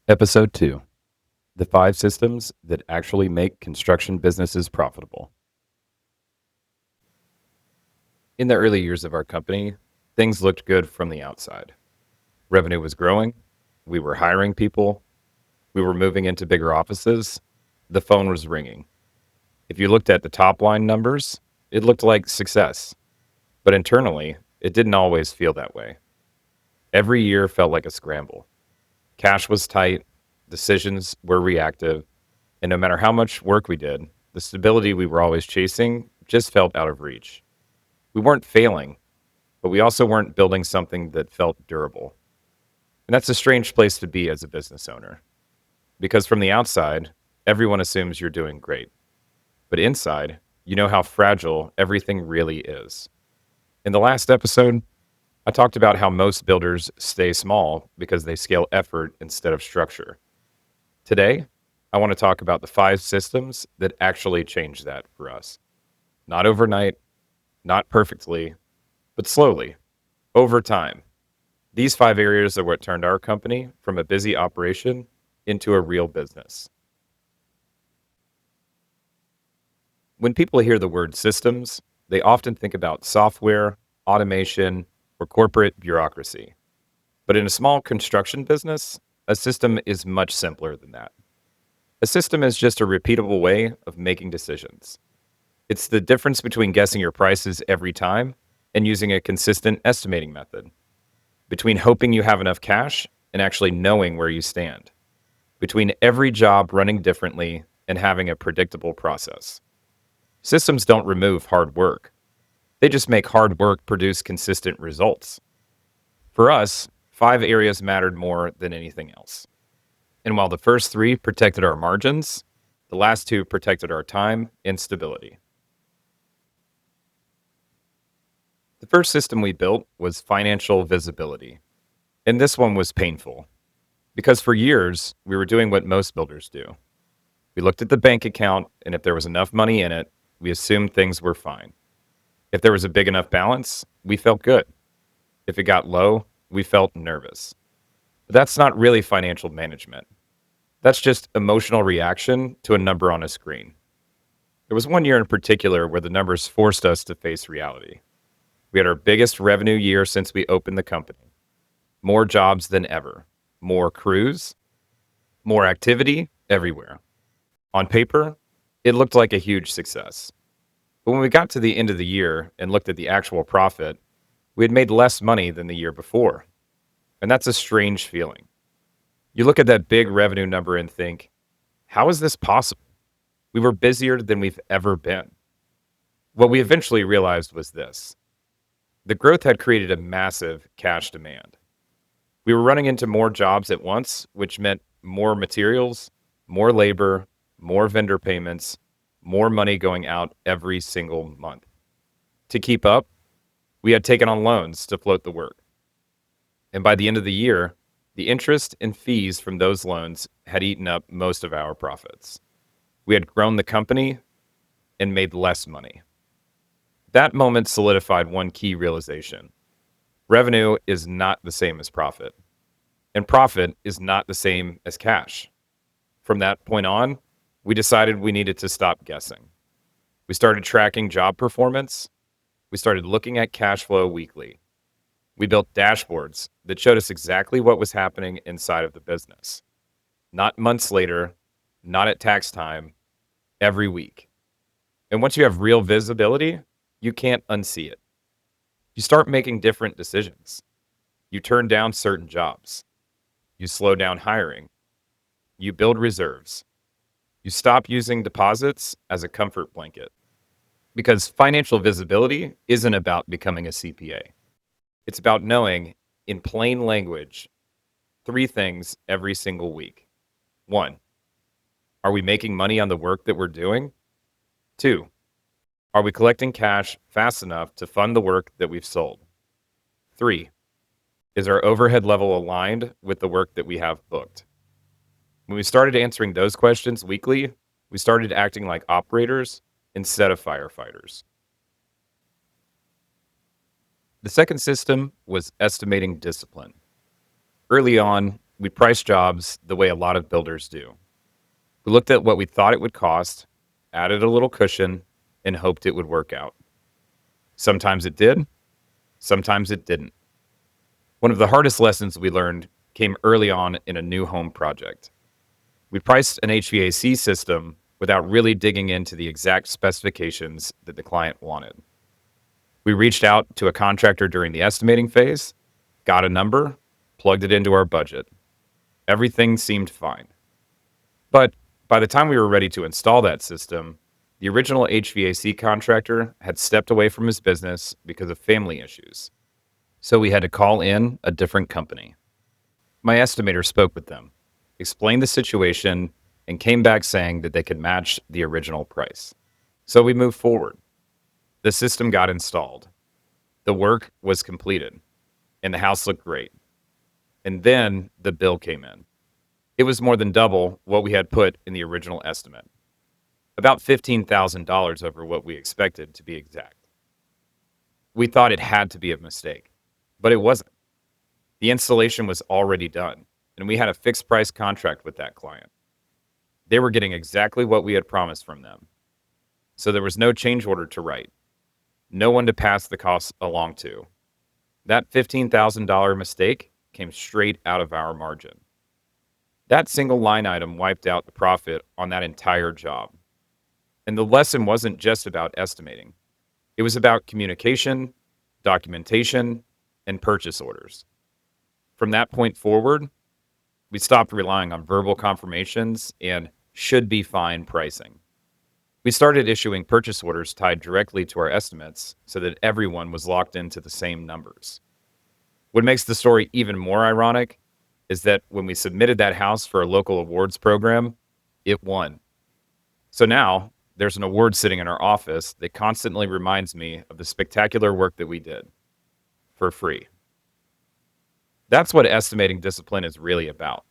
Episode 2: The 5 Systems That Actually Make Construction Businesses Profitable. In the early years of our company, things looked good from the outside. Revenue was growing, we were hiring people, we were moving into bigger offices, the phone was ringing. If you looked at the top line numbers, it looked like success. But internally, it didn't always feel that way. Every year felt like a scramble. Cash was tight, decisions were reactive, and no matter how much work we did, the stability we were always chasing just felt out of reach. We weren't failing, but we also weren't building something that felt durable. And that's a strange place to be as a business owner, because from the outside, everyone assumes you're doing great. But inside, you know how fragile everything really is. In the last episode, I talked about how most builders stay small because they scale effort instead of structure. Today, I want to talk about the 5 systems that actually change that for us. Not overnight, not perfectly, but slowly, over time. These 5 areas are what turned our company from a busy operation into a real business. When people hear the word systems, they often think about software, automation, or corporate bureaucracy. But in a small construction business, a system is much simpler than that. A system is just a repeatable way of making decisions. It's the difference between guessing your prices every time and using a consistent estimating method, between hoping you have enough cash and actually knowing where you stand, between every job running differently and having a predictable process. Systems don't remove hard work. They just make hard work produce consistent results. For us, 5 areas mattered more than anything else. And while the first 3 protected our margins, the last 2 protected our time and stability. The first system we built was financial visibility. And this one was painful because for years, we were doing what most builders do. We looked at the bank account, and if there was enough money in it, we assumed things were fine. If there was a big enough balance, we felt good. If it got low, we felt nervous. But that's not really financial management. That's just emotional reaction to a number on a screen. There was one year in particular where the numbers forced us to face reality. We had our biggest revenue year since we opened the company. More jobs than ever. More crews. More activity everywhere. On paper, it looked like a huge success. But when we got to the end of the year and looked at the actual profit, we had made less money than the year before. And that's a strange feeling. You look at that big revenue number and think, how is this possible? We were busier than we've ever been. What we eventually realized was this: the growth had created a massive cash demand. We were running into more jobs at once, which meant more materials, more labor, more vendor payments, more money going out every single month. To keep up, we had taken on loans to float the work. And by the end of the year, the interest and fees from those loans had eaten up most of our profits. We had grown the company and made less money. That moment solidified one key realization: revenue is not the same as profit, and profit is not the same as cash. From that point on, we decided we needed to stop guessing. We started tracking job performance. We started looking at cash flow weekly. We built dashboards that showed us exactly what was happening inside of the business. Not months later, not at tax time, every week. And once you have real visibility, you can't unsee it. You start making different decisions. You turn down certain jobs. You slow down hiring. You build reserves. You stop using deposits as a comfort blanket. Because financial visibility isn't about becoming a CPA. It's about knowing, in plain language, 3 things every single week. 1, are we making money on the work that we're doing? 2, are we collecting cash fast enough to fund the work that we've sold? 3, is our overhead level aligned with the work that we have booked? When we started answering those questions weekly, we started acting like operators instead of firefighters. The second system was estimating discipline. Early on, we priced jobs the way a lot of builders do. We looked at what we thought it would cost, added a little cushion, and hoped it would work out. Sometimes it did, sometimes it didn't. One of the hardest lessons we learned came early on in a new home project. We priced an HVAC system without really digging into the exact specifications that the client wanted. We reached out to a contractor during the estimating phase, got a number, plugged it into our budget. Everything seemed fine. But by the time we were ready to install that system, the original HVAC contractor had stepped away from his business because of family issues. So we had to call in a different company. My estimator spoke with them, explained the situation, and came back saying that they could match the original price. So we moved forward. The system got installed. The work was completed, and the house looked great. And then the bill came in. It was more than double what we had put in the original estimate. About $15,000 over what we expected, to be exact. We thought it had to be a mistake, but it wasn't. The installation was already done, and we had a fixed price contract with that client. They were getting exactly what we had promised from them. So there was no change order to write, no one to pass the costs along to. That $15,000 mistake came straight out of our margin. That single line item wiped out the profit on that entire job. And the lesson wasn't just about estimating. It was about communication, documentation, and purchase orders. From that point forward, we stopped relying on verbal confirmations and should be fine pricing. We started issuing purchase orders tied directly to our estimates so that everyone was locked into the same numbers. What makes the story even more ironic is that when we submitted that house for a local awards program, it won. So now there's an award sitting in our office that constantly reminds me of the spectacular work that we did for free. That's what estimating discipline is really about.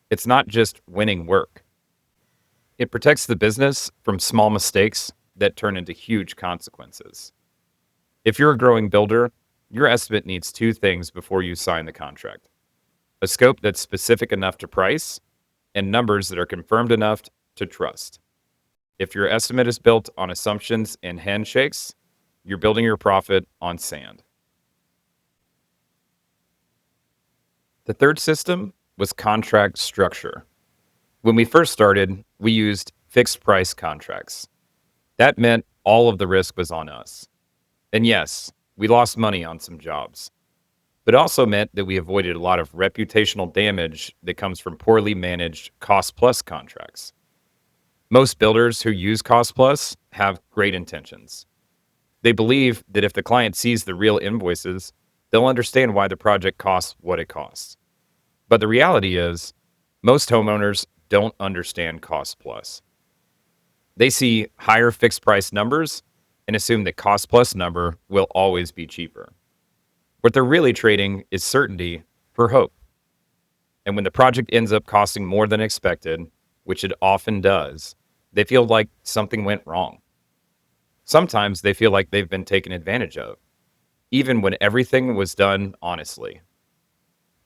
It's not just winning work. It protects the business from small mistakes that turn into huge consequences. If you're a growing builder, your estimate needs two things before you sign the contract: a scope that's specific enough to price, and numbers that are confirmed enough to trust. If your estimate is built on assumptions and handshakes, you're building your profit on sand. The third system was contract structure. When we first started, we used fixed price contracts. That meant all of the risk was on us. And yes, we lost money on some jobs. But it also meant that we avoided a lot of reputational damage that comes from poorly managed cost-plus contracts. Most builders who use cost-plus have great intentions. They believe that if the client sees the real invoices, they'll understand why the project costs what it costs. But the reality is, most homeowners don't understand cost-plus. They see higher fixed-price numbers and assume that cost-plus number will always be cheaper. What they're really trading is certainty for hope. And when the project ends up costing more than expected, which it often does, they feel like something went wrong. Sometimes they feel like they've been taken advantage of, even when everything was done honestly.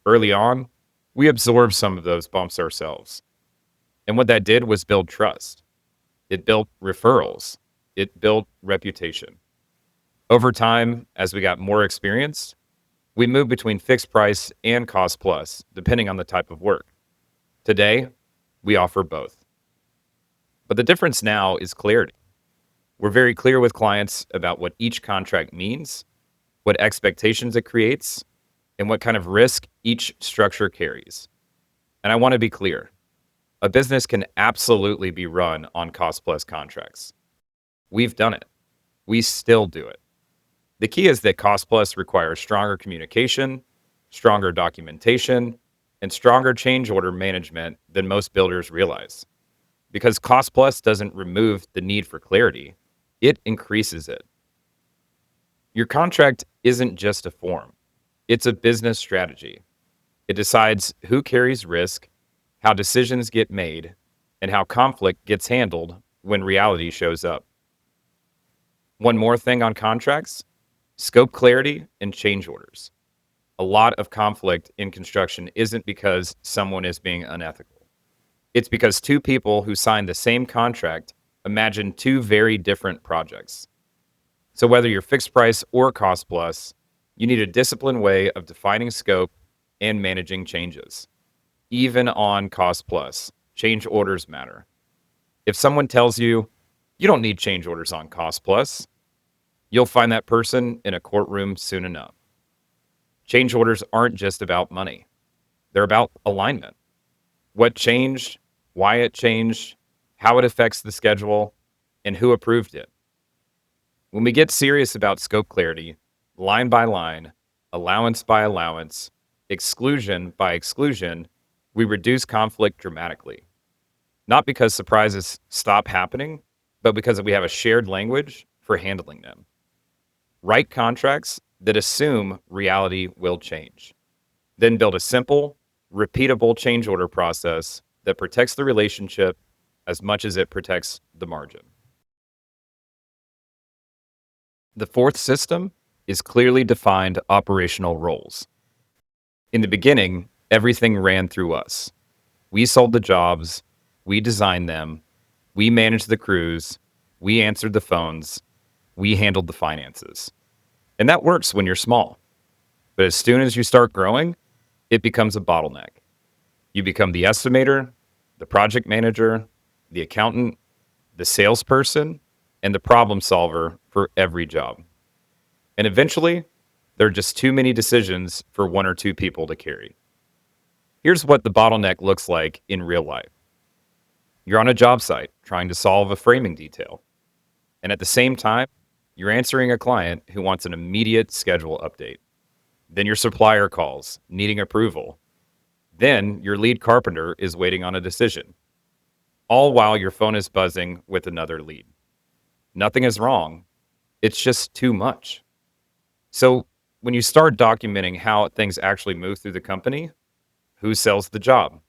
Early on, we absorbed some of those bumps ourselves. And what that did was build trust. It built referrals. It built reputation. Over time, as we got more experienced, we moved between fixed price and cost plus, depending on the type of work. Today, we offer both. But the difference now is clarity. We're very clear with clients about what each contract means, what expectations it creates, and what kind of risk each structure carries. And I want to be clear. A business can absolutely be run on cost-plus contracts. We've done it. We still do it. The key is that cost-plus requires stronger communication, stronger documentation, and stronger change order management than most builders realize. Because cost-plus doesn't remove the need for clarity, it increases it. Your contract isn't just a form. It's a business strategy. It decides who carries risk, how decisions get made, and how conflict gets handled when reality shows up. One more thing on contracts: scope clarity and change orders. A lot of conflict in construction isn't because someone is being unethical. It's because two people who signed the same contract imagine two very different projects. So whether you're fixed price or cost plus, you need a disciplined way of defining scope and managing changes. Even on cost plus, change orders matter. If someone tells you you don't need change orders on cost plus, you'll find that person in a courtroom soon enough. Change orders aren't just about money. They're about alignment. What changed, why it changed, how it affects the schedule, and who approved it. When we get serious about scope clarity, line by line, allowance by allowance, exclusion by exclusion, we reduce conflict dramatically. Not because surprises stop happening, but because we have a shared language for handling them. Write contracts that assume reality will change. Then build a simple, repeatable change order process that protects the relationship as much as it protects the margin. The fourth system is clearly defined operational roles. In the beginning, everything ran through us. We sold the jobs, we designed them, we managed the crews, we answered the phones, we handled the finances. And that works when you're small. But as soon as you start growing, it becomes a bottleneck. You become the estimator, the project manager, the accountant, the salesperson, and the problem solver for every job. And eventually, there are just too many decisions for one or two people to carry. Here's what the bottleneck looks like in real life. You're on a job site trying to solve a framing detail. And at the same time, you're answering a client who wants an immediate schedule update. Then your supplier calls, needing approval. Then your lead carpenter is waiting on a decision. All while your phone is buzzing with another lead. Nothing is wrong. It's just too much. So when you start documenting how things actually move through the company, who sells the job?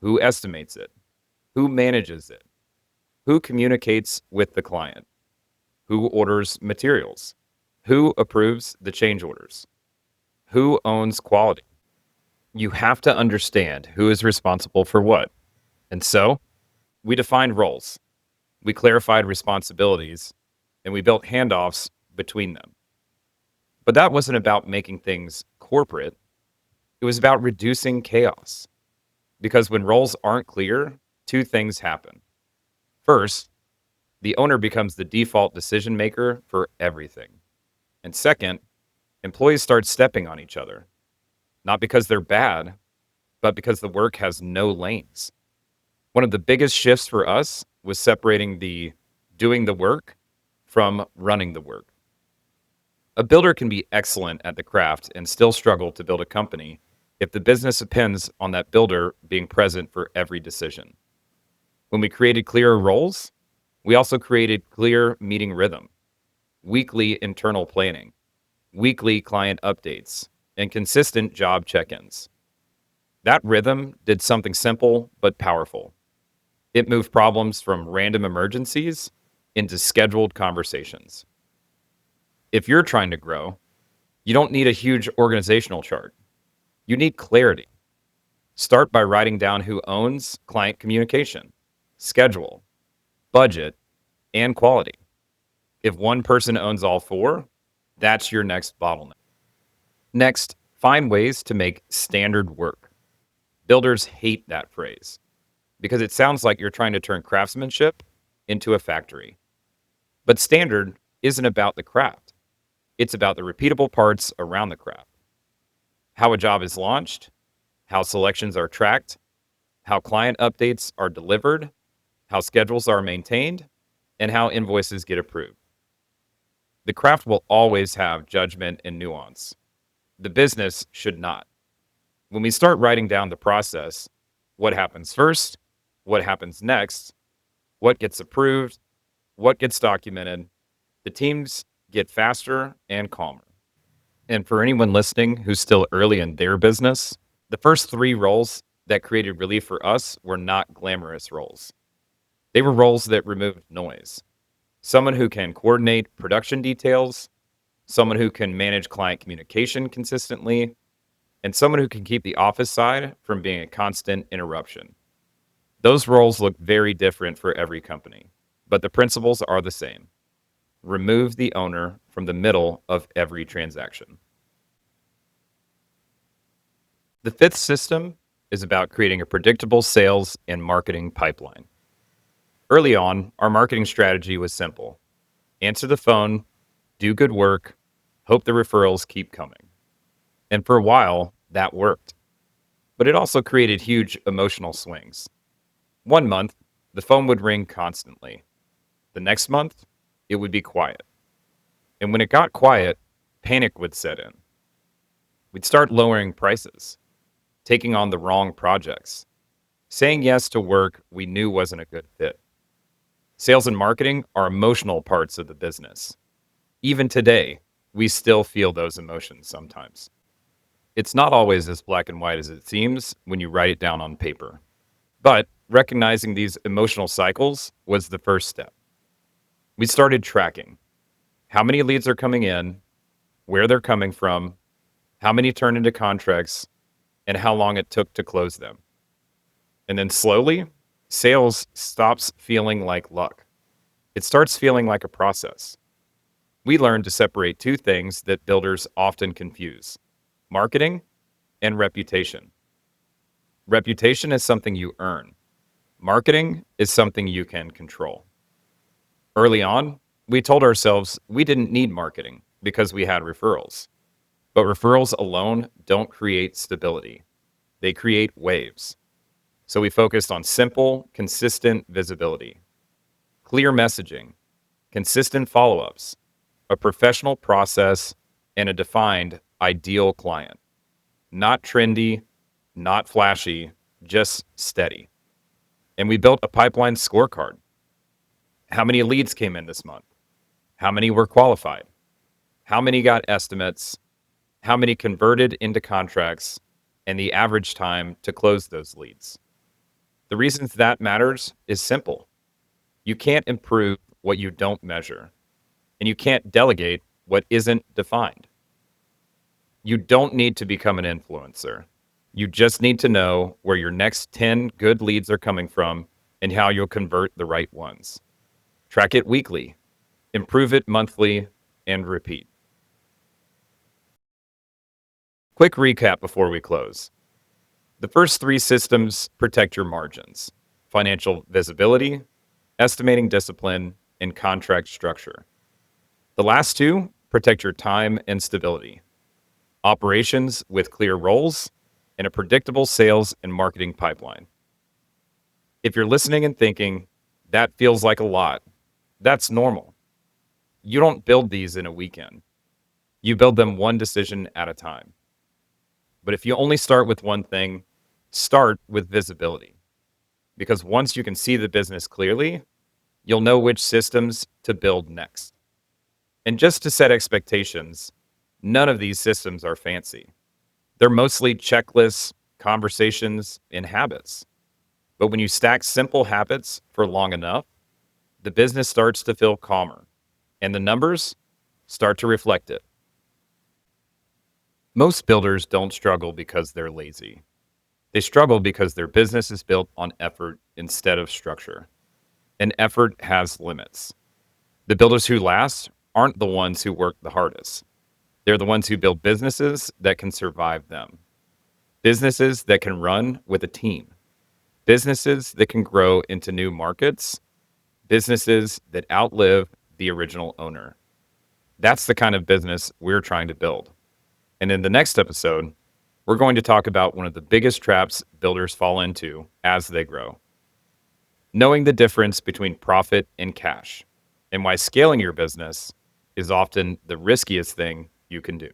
Who estimates it? Who manages it? Who communicates with the client? Who orders materials? Who approves the change orders? Who owns quality? You have to understand who is responsible for what. And so, we defined roles, we clarified responsibilities, and we built handoffs between them. But that wasn't about making things corporate. It was about reducing chaos. Because when roles aren't clear, two things happen. First, the owner becomes the default decision maker for everything. And second, employees start stepping on each other, not because they're bad, but because the work has no lanes. One of the biggest shifts for us was separating the doing the work from running the work. A builder can be excellent at the craft and still struggle to build a company if the business depends on that builder being present for every decision. When we created clearer roles, we also created clear meeting rhythm, weekly internal planning, weekly client updates, and consistent job check-ins. That rhythm did something simple but powerful. It moved problems from random emergencies into scheduled conversations. If you're trying to grow, you don't need a huge organizational chart. You need clarity. Start by writing down who owns client communication, schedule, budget, and quality. If one person owns all four, that's your next bottleneck. Next, find ways to make standard work. Builders hate that phrase because it sounds like you're trying to turn craftsmanship into a factory. But standard isn't about the craft. It's about the repeatable parts around the craft. How a job is launched, how selections are tracked, how client updates are delivered, how schedules are maintained, and how invoices get approved. The craft will always have judgment and nuance. The business should not. When we start writing down the process, what happens first, what happens next, what gets approved, what gets documented, the teams get faster and calmer. And for anyone listening who's still early in their business, the first three roles that created relief for us were not glamorous roles. They were roles that removed noise. Someone who can coordinate production details, someone who can manage client communication consistently, and someone who can keep the office side from being a constant interruption. Those roles look very different for every company, but the principles are the same. Remove the owner from the middle of every transaction. The fifth system is about creating a predictable sales and marketing pipeline. Early on, our marketing strategy was simple: answer the phone, do good work, hope the referrals keep coming. And for a while, that worked. But it also created huge emotional swings. One month, the phone would ring constantly. The next month, it would be quiet. And when it got quiet, panic would set in. We'd start lowering prices, taking on the wrong projects, saying yes to work we knew wasn't a good fit. Sales and marketing are emotional parts of the business. Even today, we still feel those emotions sometimes. It's not always as black and white as it seems when you write it down on paper. But recognizing these emotional cycles was the first step. We started tracking how many leads are coming in, where they're coming from, how many turn into contracts, and how long it took to close them. And then slowly, sales stops feeling like luck. It starts feeling like a process. We learned to separate two things that builders often confuse: marketing and reputation. Reputation is something you earn. Marketing is something you can control. Early on, we told ourselves we didn't need marketing because we had referrals. But referrals alone don't create stability. They create waves. So we focused on simple, consistent visibility, clear messaging, consistent follow-ups, a professional process, and a defined ideal client. Not trendy, not flashy, just steady. And we built a pipeline scorecard. How many leads came in this month? How many were qualified? How many got estimates? How many converted into contracts? And the average time to close those leads. The reasons that matters is simple. You can't improve what you don't measure, and you can't delegate what isn't defined. You don't need to become an influencer. You just need to know where your next 10 good leads are coming from and how you'll convert the right ones. Track it weekly, improve it monthly, and repeat. Quick recap before we close. The first three systems protect your margins: financial visibility, estimating discipline, and contract structure. The last two protect your time and stability: operations with clear roles and a predictable sales and marketing pipeline. If you're listening and thinking, that feels like a lot, that's normal. You don't build these in a weekend. You build them one decision at a time. But if you only start with one thing, start with visibility. Because once you can see the business clearly, you'll know which systems to build next. And just to set expectations, none of these systems are fancy. They're mostly checklists, conversations, and habits. But when you stack simple habits for long enough, the business starts to feel calmer, and the numbers start to reflect it. Most builders don't struggle because they're lazy. They struggle because their business is built on effort instead of structure. And effort has limits. The builders who last aren't the ones who work the hardest. They're the ones who build businesses that can survive them. Businesses that can run with a team. Businesses that can grow into new markets. Businesses that outlive the original owner. That's the kind of business we're trying to build. And in the next episode, we're going to talk about one of the biggest traps builders fall into as they grow: knowing the difference between profit and cash, and why scaling your business is often the riskiest thing you can do.